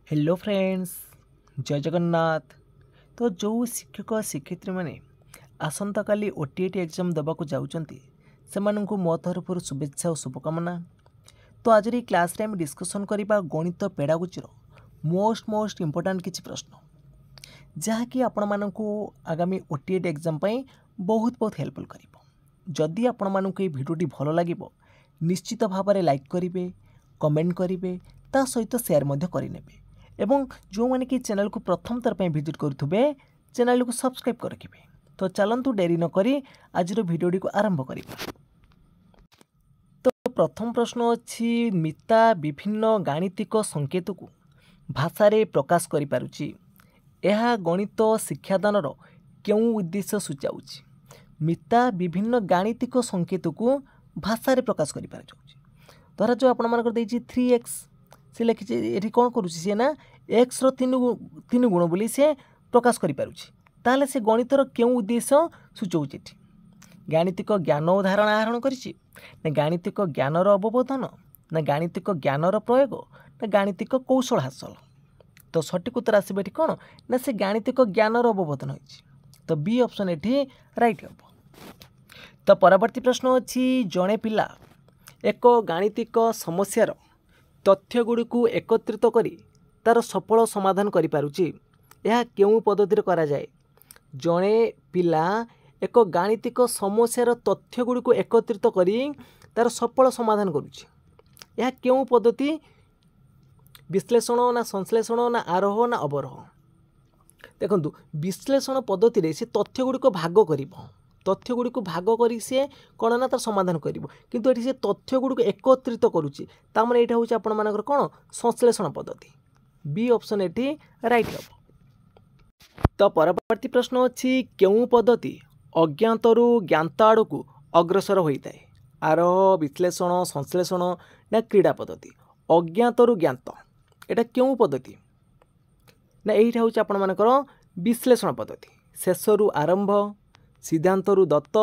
Hello friends, जय जगन्नाथ। तो जो शिक्षक शिक्षयित्री मैंने आसंता काली ओटीईटी एग्जाम देवाक जाउचंती सेमानंकु मो तरफरु शुभेच्छा और शुभकामना। तो आज ये क्लास रे हम डिस्कशन करबा गणित पेडागोजी मोस्ट इंपोर्टेंट किछि प्रश्न जहाँकि आपण मानंकु आगामी ओटीईटी एग्जाम पई बहुत हेल्पफुल करिवो। जदि आपण मानंकु ए भिडियोटी भलो लागिवो निश्चित भाव में लाइक करेंगे, कमेंट करेंगे, ता सहित शेयर मध्य करेंगे एवं जो मैंने कि चैनल को प्रथम थर पर विजिट करुवे चैनल को सब्सक्राइब कर रखिए। तो चलतु डेरी न करी आज भिडियोटी को आरंभ करिबा। तो प्रथम प्रश्न अच्छी मिता विभिन्न गाणितिक संकेत को भाषा रे प्रकाश करि पारुची। यह गणित शिक्षादानर क्यों उद्देश्य सूचाउची। मिता विभिन्न गाणितिक संकेत को भाषा रे प्रकाश करि पारुची। धरा जो आपण मानकर देछि 3x से लिखी ये कौन करुँची सी ना एक्स तीन गुण बोली से प्रकाश करि पारुची। ताले से गणितर क्यों उद्देश्य सूचौची। गाणितिक ज्ञान और धारणा आहरण करिछि ना गाणितिक ज्ञानर अवबोधन ना गाणितिक ज्ञानर प्रयोग ना गाणितिक कौशल हासिल। तो सठिक उत्तर आसबे एठी कौन ना से गाणितिक ज्ञानर अवबोधन होइछि। तो बी ऑप्शन एठी राइट हम। तो परवर्ती प्रश्न अच्छी जड़े पिला एक गाणितिक समस्यार तथ्य गुड़ी को एकत्रित करी तार सफल समाधान करि पारुची। यह केउं पद्धति करा जाए। जड़े पिला एक गाणितिक समस्यार तथ्य गुड़ी को एकत्रित करी तार सफल समाधान करुची। यह केउं पद्धति विश्लेषण ना संश्लेषण ना आरोह ना अवरोह। देखंतु विश्लेषण पद्धति रे से तथ्य गुड़ी को भाग करिवो। तथ्य गुड़ी को भाग करी से कौन ना तार समाधान करिवो। किंतु एठी से तथ्य गुड़ी को एकत्रित करुची तामने एटा होची आपण मानकर कोन संश्लेषण पद्धति। बी ऑप्शन एठी राइट हबो। तो परवर्ती प्रश्न अछि केउं पद्धति अज्ञातरू ज्ञात आड़ को अग्रसर होइताय। आरोह विश्लेषण संश्लेषण ना क्रीड़ा पद्धति। अज्ञातरू ज्ञात एटा केउं पद्धति ना एटा होची आपण मानकर विश्लेषण पद्धति। शेषरू आरंभ सिद्धांतरू दत्त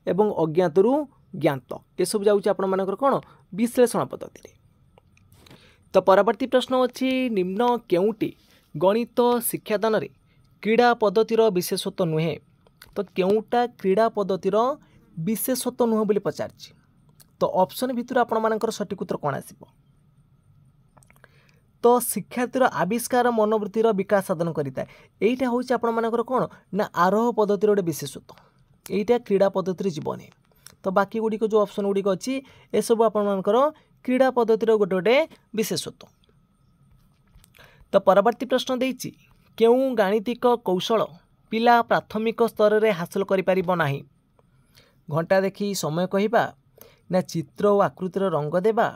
एवं अज्ञातरू ज्ञात ये सब जाउची आपण मानकर कोन विश्लेषण पद्धति। तो परवर्ती प्रश्न अच्छी निम्न केउटी गणित शिक्षादान रे क्रीड़ा पद्धतिर विशेषत्व नुहे। तो केउटा क्रीड़ा पद्धतिर विशेषत्व नुह बोली पचारछि। तो ऑप्शन भितर आपण मानकर सठिक उत्तर कोन आसीबो। तो शिक्षार्थीर आविष्कार मनोवृत्तिर विकास साधन करिता एटा होची आपण मानकर कोन ना आरोह पद्धतिर गोटे विशेषत्व। एटा क्रीड़ा पद्धति जीवनी। तो बाकी गुड़ी जो ऑप्शन गुड़ी अच्छी ए सब आपर क्रीड़ा पद्धतिर गोटे गोटे विशेषत्व। तो परवर्ती प्रश्न देछि केउं गाणितिक कौशल पिला प्राथमिक स्तर रे हासिल करि परिबो नाही। घंटा देखी समय कहिबा ना चित्र और आकृतिर रंग देबा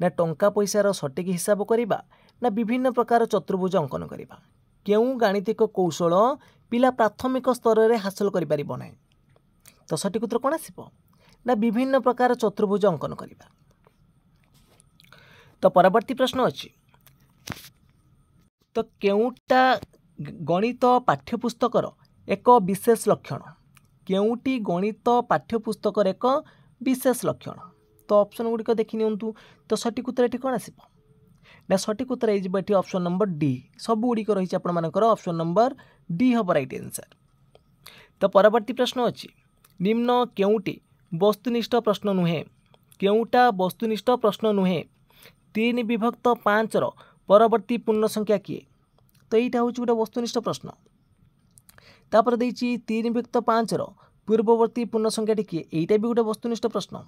ना टंका पैसार सटीक हिसाब करिबा ना विभिन्न प्रकार चतुर्भुज अंकन करिबा। केउं गाणितिक कौशल पिला प्राथमिक स्तर रे हासिल करि परिबो नाही। तो सठिक उत्तर कौन आसिबो ना विभिन्न प्रकार चतुर्भुज अंकन करिबा। तो परवर्ती प्रश्न अछि तो केउटा गणित पाठ्यपुस्तकर एक विशेष लक्षण। केउटी गणित पाठ्यपुस्तकर एक विशेष लक्षण। तो ऑप्शन गुड़िक देखि नियंतु। तो सठिक उत्तर एठी कौन आसिबो ना सठिक उत्तर एजिबो एठी ऑप्शन नंबर डी। सब गुड़िक रहिछि आपण मानकर ऑप्शन नंबर डी हबो राइट आंसर। तो परवर्ती प्रश्न अछि निम्न केउटी वस्तुनिष्ठ प्रश्न नुहे। केउटा वस्तुनिष्ठ प्रश्न नुहे। 3 विभक्त 5 रो परवर्ती पूर्ण संख्या किए। तो यहाँ हूँ गोटे वस्तुनिष्ठ प्रश्न। तापर देछि 3 विभक्त 5 रो पूर्ववर्ती पूर्ण संख्याटी किए। एटा भी गोटे वस्तुनिष्ठ प्रश्न।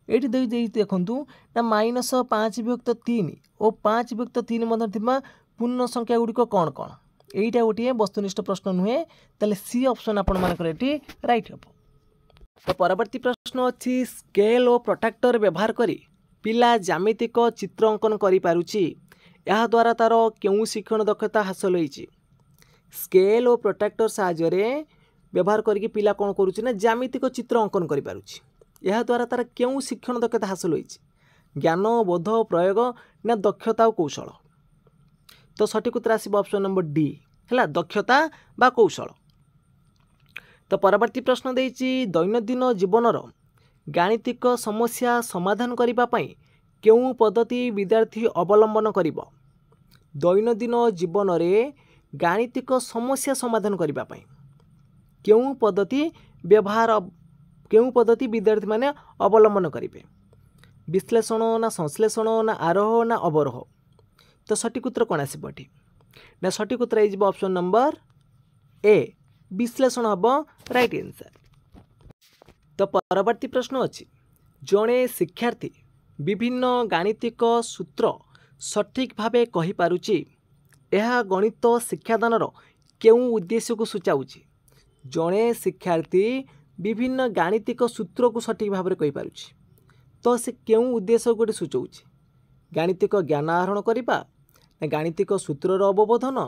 ये देखूँ ना -5 विभक्त 3 और 5 विभक्त 3 मध्य पूर्ण संख्या गुड़िक कौन कौन। यहीटा गोटे वस्तुनिष्ठ प्रश्न नुहे। ताले सी ऑप्शन आपण मानकर एटी राइट हम। तो परवर्ती प्रश्न अच्छी स्केल और प्रोट्रैक्टर व्यवहार करी पिला ज्यामितिक चित्र अंकन करि पारुची। यह द्वारा तार केउं शिक्षण दक्षता हासिल होइछि। स्केल और प्रोट्रैक्टर साहाय्य रे व्यवहार करके पिला कौन करुछि ना ज्यामितिक चित्र अंकन करि पारुछि। यह द्वारा तार केउं शिक्षण दक्षता हासिल होइछि। ज्ञान बोध प्रयोग ना दक्षता और कौशल। तो सठिक उत्तर आसिबो ऑप्शन नंबर डी हैला दक्षता बा कौशल। तो परवर्ती प्रश्न देछि दैनंदिन जीवनर गाणितिक समस्या समाधान करिबा पई केउं पद्धति विद्यार्थी अवलंबन करिबो। दैनंदिन जीवन में गाणितिक समस्या समाधान करने पाई केउं पद्धति विद्यार्थी माने अवलंबन करेंगे विश्लेषण ना संश्लेषण ना आरोह ना अवरोह। तो सठिक उत्तर कौन आसो ये ना सठिक उत्तर हो ऑप्शन नंबर ए विश्लेषण हम राइट आंसर। तो परवर्ती प्रश्न अच्छी जड़े शिक्षार्थी विभिन्न गाणितिक सूत्र सठिक भावे कहि पारुची यह गणित शिक्षादान केउं उद्देश्य को सूचाऊँच। जड़े शिक्षार्थी विभिन्न गाणितिक सूत्र को सठिक भाव में कहि पारुची तो से केउं उद्देश्य गोटे सूचाऊँच गाणितिक ज्ञान आहरण करने ना गाणितिक सूत्रर अवबोधन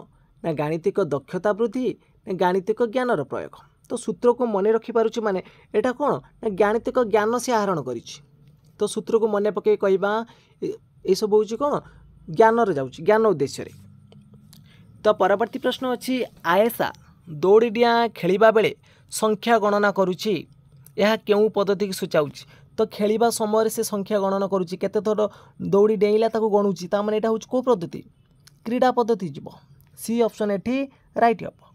ना गाणितिक दक्षता वृद्धि ना गाणितिक ज्ञानर प्रयोग। तो सूत्र को मन रखिपारुची माने एटा कौन ना गाणितिक ज्ञान से आहरण करिछि। तो सूत्र को मन पकई कहवा ये सब हूँ कौन ज्ञानर जाऊँच ज्ञान उद्देश्य रे। तो परवर्ती प्रश्न अच्छी आयेशा दौड़ी डियाँ खेलिबा बेले संख्या गणना करुछि यह केउं पद्धति की सूचाऊँच। तो खेलिबा समय से संख्या गणना करुछि केते थर दौड़ी डेइला ताको गणुछि ता माने एटा हूँ को पद्धति क्रीड़ा पद्धति जीव सी ऑप्शन एठी राइट हम।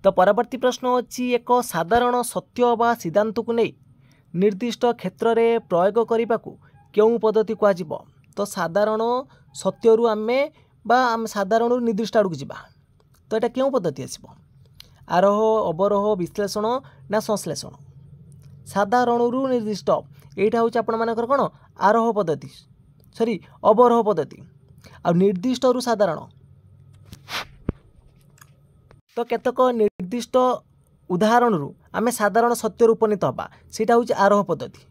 तो परवर्ती प्रश्न अच्छी एक साधारण सत्य बा सिद्धांत को नहीं निर्दिष्ट क्षेत्र में प्रयोग करने को केउं पद्धति कहुब। तो साधारण सत्यरु आमे बा आम साधारण निर्दिष्ट आड़ को जीवा तो यहाँ क्यों पद्धति आसब आरोह अवरोह विश्लेषण ना संश्लेषण। साधारण निर्दिष्ट यहाँ हूँ आपण मानकर कौन आरोह पद्धति सॉरी अवरोह पद्धति आ निर्दिष्ट रु साधारण। तो केतक निर्दिष्ट उदाहरण रु आमे साधारण सत्य उपनीत हवा सीटा हूँ आरोह पद्धति।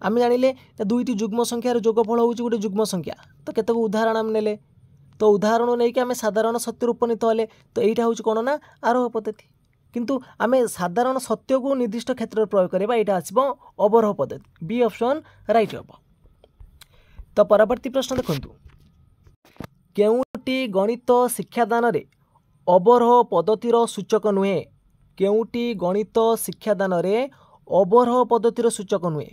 आम जानिले दुईटी जुग्म संख्यार जोगफल हूँ गोटे जुग्म संख्या तो केतक उदाहरण आम नेले तो उदाहरण नहीं कि आम साधारण सत्य उपनीत हेले तो यहाँ हूँ कौन ना आरोह पद्धति किंतु आम साधारण सत्य को निर्दिष्ट क्षेत्र में प्रयोग करवा यहाँ आसब अवरोह पद्धति बी ऑप्शन राइट हम। तो परवर्ती प्रश्न देखंतु केउटी गणित शिक्षादान रे अवरोह पद्धतिर सूचक नुहे केउटी गणित शिक्षादान रे अवरोह पद्धतिर सूचक नुहे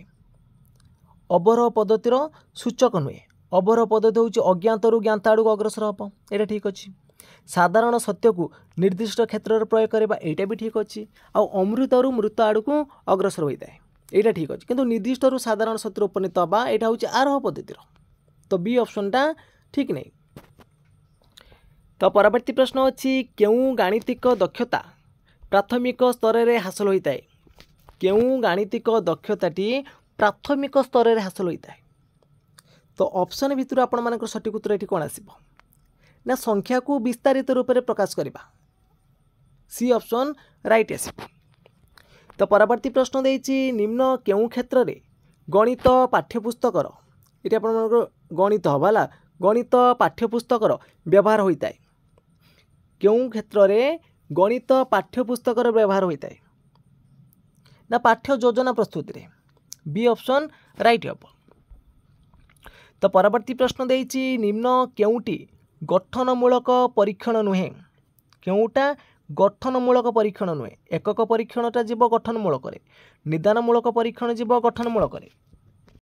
अवरोह पद्धतिर सूचक नुहे अवरोह पद्धति हूँ अज्ञात रु ज्ञात आड़ को अग्रसर हम यहाँ ठीक अच्छे। साधारण सत्य को निर्दिष्ट क्षेत्र में प्रयोग करवा यहाँ भी ठीक अच्छे आ अमृत रु मृत आड़ को अग्रसर होता है यहाँ ठीक अच्छे किंतु निर्दिष्ट रु साधारण सत्य उपनीत हवा यहाँ हूँ आरोह पद्धतिर तो बी ऑप्शन टा ठीक नहीं। तो परवर्ती प्रश्न अच्छी केउं गाणितिक दक्षता प्राथमिक स्तर में हासिल होता है केउं गाणितिक दक्षताटी प्राथमिक स्तर में हासिल होता है। तो ऑप्शन भितर आपण मानकर सठिक उत्तर ये कौन आसब ना संख्या को विस्तारित रूप में प्रकाश करवा सी ऑप्शन राइट आसब। तो परवर्ती प्रश्न देछि निम्न केउं क्षेत्र में गणित पाठ्यपुस्तकर ये आप गणित हवाला गणित पाठ्यपुस्तकर व्यवहार होता है केउं क्षेत्र में गणित पाठ्यपुस्तकर व्यवहार होता है ना पाठ्य योजना प्रस्तुति रे बी ऑप्शन राइट हम। तो परवर्ती प्रश्न देछि निम्न केउटी गठनमूलक परीक्षण नुहे केउटा गठनमूलक परीक्षण नुहे एकक परीक्षणटा जीव गठनमूलक निदानमूलक परीक्षण जीव गठनमूलक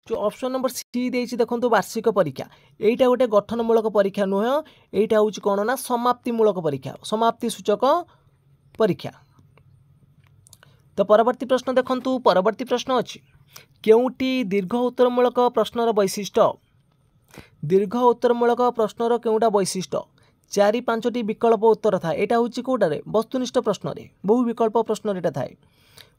जो ऑप्शन नंबर सी देछि देखंतु वार्षिक परीक्षा एटा गोटे गठनमूलक परीक्षा नुहे एटा हूँ कौन ना समाप्तिमूलक परीक्षा समाप्ति सूचक परीक्षा। तो परवर्ती प्रश्न देखंतु परवर्ती प्रश्न अच्छी केउटी दीर्घ उत्तरमूलक प्रश्नर वैशिष्ट्य दीर्घ उत्तरमूलक प्रश्नर केउटा वैशिष्ट्य 4-5टी विकल्प उत्तर था यहाँ हूँ कौटारे वस्तुनिष्ठ प्रश्न बहु विकल्प प्रश्न यहाँ थाए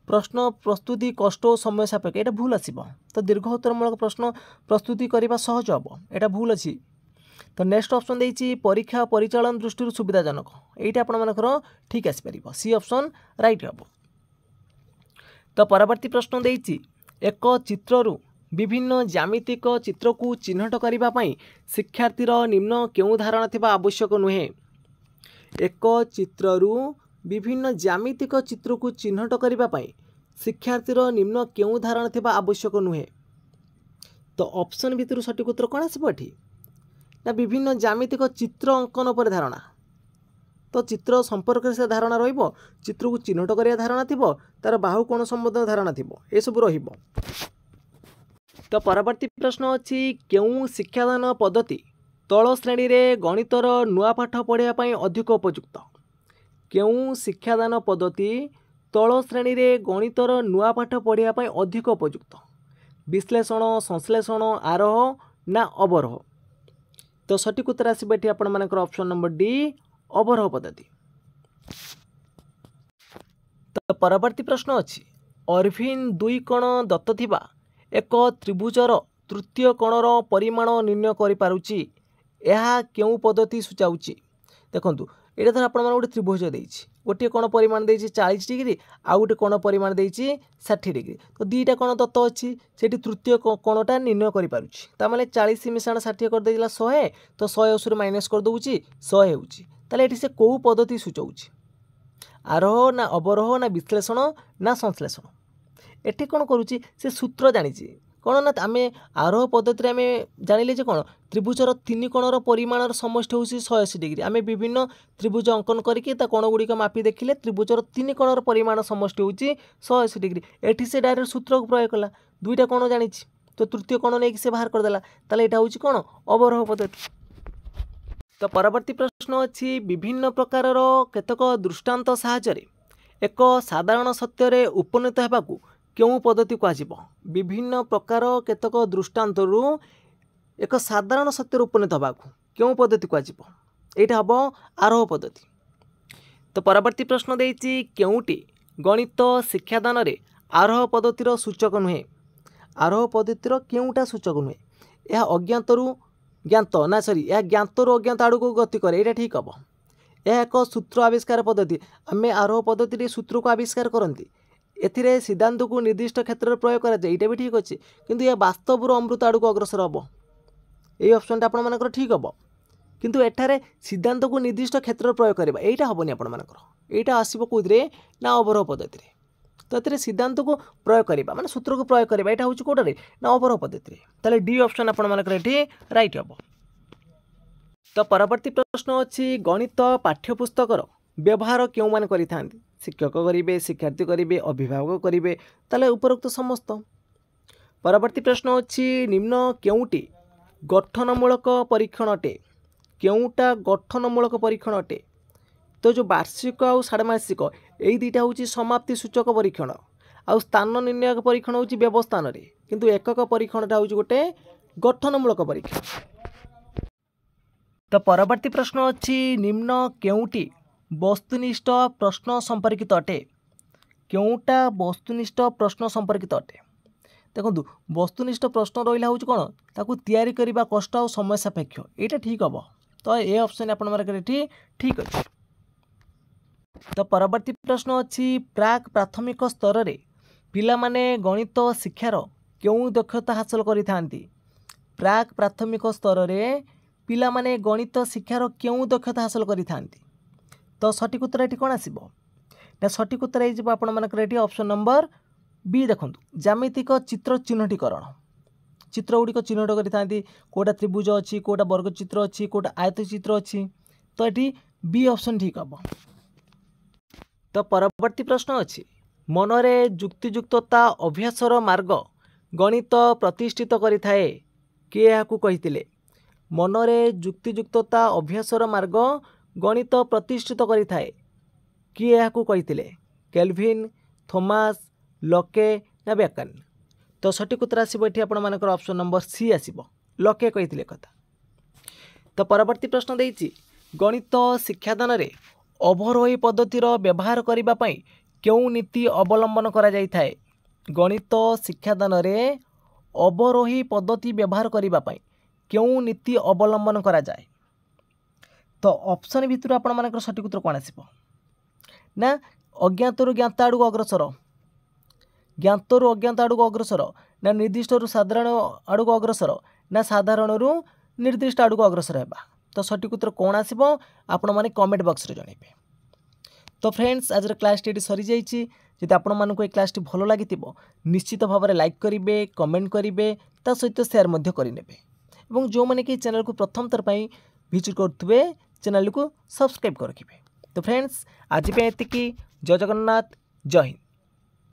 प्रश्न प्रस्तुति कष्ट और समय सापेक्ष यहाँ भूल आसब। तो दीर्घ उत्तरमूलक प्रश्न प्रस्तुति करने सहज हम यहाँ भूल अच्छी। तो नेक्स्ट ऑप्शन देछि परीक्षा परिचालन दृष्टि सुविधाजनक यहाँ आपर ठीक आसपर सी ऑप्शन राइट हम। तो परवर्ती प्रश्न देछि एक चित्रु विभिन्न ज्यामितिक चित्र को चिन्हट करने शिक्षार्थीर निम्न केउं धारणा थिबा आवश्यक नुहे एक चित्रु विभिन्न ज्यामितिक चित्र को चिन्हट करने शिक्षार्थीर निम्न केउं धारणा थिबा आवश्यक नुहे। तो ऑप्शन भितर सठिक उत्तर कौन आसब एठी ना विभिन्न ज्यामितिक चित्र अंकन पर धारणा तो चित्र संपर्क से धारणा रहिबो चित्र को चिन्हट करिया धारणा थिबो तार बाहु कोण संबंध धारणा थिबो ए सब रहिबो। तो परवर्ती प्रश्न अच्छी केउं शिक्षादान पद्धति तल श्रेणी रे गणितर नुआ पाठ पढ़ाई अधिक उपयुक्त केउं शिक्षादान पद्धति तल श्रेणी रे गणितर नुआ पाठ पढ़ाई अधिक उपयुक्त विश्लेषण संश्लेषण आरोह ना अवरोह। तो सठिक उत्तर आसबे आपण मानकर ऑप्शन नंबर डी अवरोह पद्धति। तो परवर्ती प्रश्न अच्छी अर्भिन दुई कोण दत्त थिबा एक त्रिभुजर तृतीय कोणर परिमाण निर्णय करि पारुची यह केउं पद्धति सूचाउची। देखंतु एटा धर आपण गोटे त्रिभुज देइछि गोटे कोण परिमाण देइछि 40 डिग्री आ गोटे कोण परिमाण देइछि 60 डिग्री। तो दुईटा कोण दत्त अच्छी सेठी तृतीय कोणटा निर्णय करि पारुची ता माने 40 मिश्रण 60 कर देला 100 तो 100 माइनस कर दउची 100 हेउची ताले एठी से कोउ पद्धति सूचाउची आरोह ना अवरोह ना विश्लेषण ना संश्लेषण। एठी कोण करूची से सूत्र जानिछि कौन ना आम आरोह पद्धति आम जानिले कौन त्रिभुजर तीन कोणर परिमाणर समष्टि हूँ 180 डिग्री आम विभिन्न त्रिभुज अंकन करके कोण गुड़िक मापी देखिले त्रिभुजर तीन कोणर परिमाण समष्टि हूँ 180 डिग्री। एठी से डायरेक्ट सूत्र को प्रयोग कला दुईटा कोण जानी तो तृतीय कोण नहीं से बाहर करदेला ताले एटा हूँ कौन अवरोह पद्धति। तो परवर्ती प्रश्न अच्छी विभिन्न प्रकार केतक दृष्टांत साहाय्य एक साधारण सत्य उपनीत होगाकू केउं पद्धति कहुब विभिन्न प्रकार केतक दृष्टांतरू एक साधारण सत्य उपनीत होगाकू केउं पद्धति कहुब यहाँ हम आरोह पद्धति। तो परवर्ती प्रश्न देइछि केउंटी गणित शिक्षादान रे आरोह पद्धतिर सूचक नुहे आरोह पद्धतिर केउंटा सूचक नुहे यह अज्ञातरू ज्ञात ना सॉरी यह ज्ञातरू अज्ञात आड़ को गति करे यहाँ ठीक हम यह एक सूत्र आविष्कार पद्धति आम आरोह पद्धति सूत्र को आविष्कार करती एथिरे सिद्धांत को निर्दिष्ट क्षेत्र में प्रयोग करा जाए ये भी ठीक अच्छे किंतु यह वास्तव अमृत आड़ को अग्रसर हम यही ऑप्शन आपण मानकर ठीक हम किंतु एठारे सिद्धांत को निर्दिष्ट क्षेत्र में प्रयोग करवा यहाँ हेनी आपण मानकर यहाँ आसब कौन ना अवरोह पद्धति तो ये सिद्धांत को प्रयोग करवा माने सूत्र को प्रयोग करवा यहाँ हूँ कौटे ना अवरोह पद्धति ताले डी ऑप्शन आपण मानकर ये राइट हम। तो परवर्ती प्रश्न अच्छी गणित पाठ्यपुस्तकर व्यवहार क्यों मान करिथांती शिक्षक करेंगे शिक्षार्थी करेंगे अभिभावक करेंगे ताले उपरोक्त समस्त। परवर्ती प्रश्न अच्छी निम्न केउटी गठनमूलक परीक्षण अटे केउटा गठनमूलक परीक्षण अटे। तो जो वार्षिक आउ षाण्मासिक यही दुईटा हूँ समाप्ति सूचक परीक्षण आउ स्थान निर्णायक परीक्षण हूँ व्यवस्थान रे किंतु एकक परीक्षणटा हूँ गोटे गठनमूलक परीक्षण। तो परवर्ती प्रश्न अच्छी निम्न केउटी वस्तुनिष्ठ प्रश्न संपर्कित अटे केउटा वस्तुनिष्ठ प्रश्न संपर्कित अटे। देखो वस्तुनिष्ठ प्रश्न रहा हूँ कौन ताकू तैयारी करने कष्ट और समय सापेक्ष यहाँ ठीक हम तो ये ऑप्शन आपण ठीक अच्छे। तो परवर्ती प्रश्न अच्छी प्राक प्राथमिक स्तर रे पिला माने गणित शिक्षार क्यों दक्षता हासिल करिथांती प्राक प्राथमिक स्तर रे पिला माने गणित शिक्षार क्यों दक्षता हासिल करिथांती। तो सठिक उत्तर ये कौन आसो ना सठिक उत्तर ये ऑप्शन नंबर बी देखो ज्यामितिक चित्र चिन्हटीकरण चित्र गुड़िक चिन्हट करी कौटा त्रिभुज अच्छी कौटा वर्ग चित्र अच्छी कौटा आयत चित्र अच्छी तो ये बी ऑप्शन ठीक हम। तो परवर्ती प्रश्न अच्छी मनरे जुक्तियुक्तता अभ्यासर मार्ग गणित प्रतिष्ठित करिथाए किए याकू कहिथिले मनरे जुक्तियुक्तता अभ्यासर मार्ग गणित प्रतिष्ठित करिथाए किए याकू कहिथिले केल्विन थॉमस लके ना बेकन। तो सठिक उत्तर आसब ये आपण मानकर ऑप्शन नंबर सी आसब लके कहिथिले कथा। तो परवर्ती प्रश्न देइछि गणित शिक्षादान रे अवरोही पद्धतिर व्यवहार करिबा पई केउं नीति अवलंबन करा जाय थाए गणित शिक्षादान रे अवरोही पद्धति व्यवहार करिबा पई केउं नीति अवलंबन करा जाय। तो ऑप्शन भितर आपण मानकर सठिक उत्तर कौन आसब ना अज्ञातरू ज्ञात आड़ को अग्रसर ज्ञातरू अज्ञात आड़ को अग्रसर ना निर्दिष्टरू साधारण आड़ को अग्रसर ना साधारणरू निर्दिष्ट आड़ को अग्रसर है। तो सठिक उत्तर कौन आसब आपण माने कमेंट बॉक्स रे जणाइबे। तो फ्रेंड्स आज क्लास टी सरी जाइछि जदि आपण मानक ए क्लास टी भलो लागितिबो निश्चित भाव में लाइक करेंगे कमेंट करेंगे ता सहित शेयर मध्य करिनेबे एवं जो माने कि चैनल को प्रथम थर पई विजिट करथुबे चैनल को सब्सक्राइब कर रखिबे। तो फ्रेंड्स आज पे एतिकी जय जगन्नाथ जय हिंद।